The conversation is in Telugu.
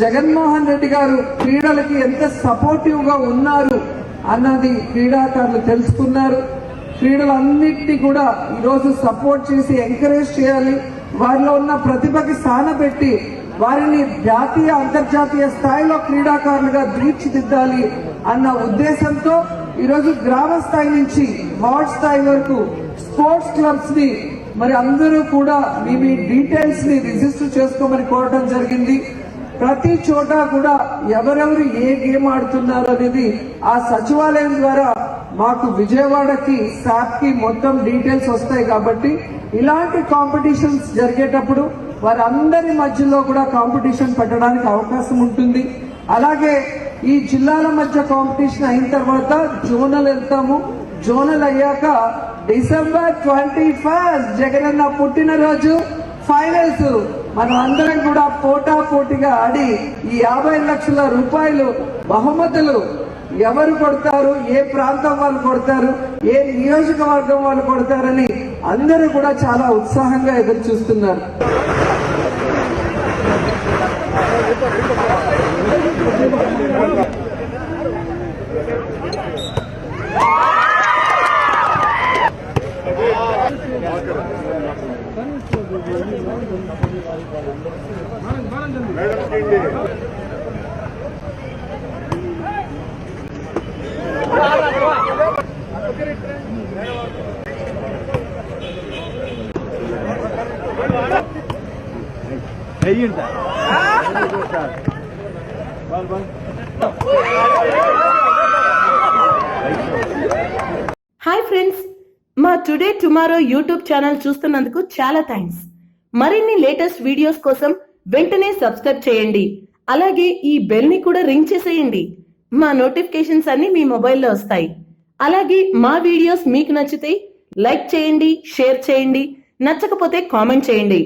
జగన్మోహన్ రెడ్డి గారు క్రీడలకి ఎంత సపోర్టివ్ గా ఉన్నారు అన్నది క్రీడాకారులు తెలుసుకున్నారు. క్రీడలన్నింటినీ కూడా ఈరోజు సపోర్ట్ చేసి ఎంకరేజ్ చేయాలి, వారిలో ఉన్న ప్రతిభకి సానబెట్టి వారిని జాతీయ అంతర్జాతీయ స్థాయిలో క్రీడాకారులుగా తీర్చిదిద్దాలి అన్న ఉద్దేశంతో ఈరోజు గ్రామ స్థాయి నుంచి వార్డ్ స్థాయి వరకు స్పోర్ట్స్ క్లబ్స్ ని మరి అందరూ కూడా మీ డీటెయిల్స్ ని రిజిస్టర్ చేసుకోమని కోరడం జరిగింది. ప్రతి చోట కూడా ఎవరెవరు ఏ గేమ్ ఆడుతున్నారు అనేది ఆ సచివాలయం ద్వారా మాకు విజయవాడకి శాప్ కి మొత్తం డీటెయిల్స్ వస్తాయి. కాబట్టి ఇలాంటి కాంపిటీషన్స్ జరిగేటప్పుడు వారందరి మధ్యలో కూడా కాంపిటీషన్ పెట్టడానికి అవకాశం ఉంటుంది. అలాగే ఈ జిల్లాల మధ్య కాంపిటీషన్ అయిన తర్వాత జోనల్ వెళ్తాము. జోనల్ అయ్యాక డిసెంబర్ 21 జగనన్న పుట్టినరోజు ఫైనల్స్ మనం అందరం కూడా పోటాపోటీగా ఆడి ఈ 50 లక్షల రూపాయలు బహుమతులు ఎవరు కొడతారు, ఏ ప్రాంతం వాళ్ళు కొడతారు, ఏ నియోజకవర్గం వాళ్ళు కొడతారని అందరూ కూడా చాలా ఉత్సాహంగా ఎదురు చూస్తున్నారు. హాయ్ ఫ్రెండ్స్, మా టుడే టుమారో యూట్యూబ్ ఛానల్ చూస్తున్నందుకు చాలా థ్యాంక్స్. మరిన్ని లేటెస్ట్ వీడియోస్ కోసం వెంటనే సబ్స్క్రైబ్ చేయండి. అలాగే ఈ బెల్ ని కూడా రింగ్ చేసేయండి. మా నోటిఫికేషన్స్ అన్ని మీ మొబైల్లో వస్తాయి. అలాగే మా వీడియోస్ మీకు నచ్చితే లైక్ చేయండి, షేర్ చేయండి, నచ్చకపోతే కామెంట్ చేయండి.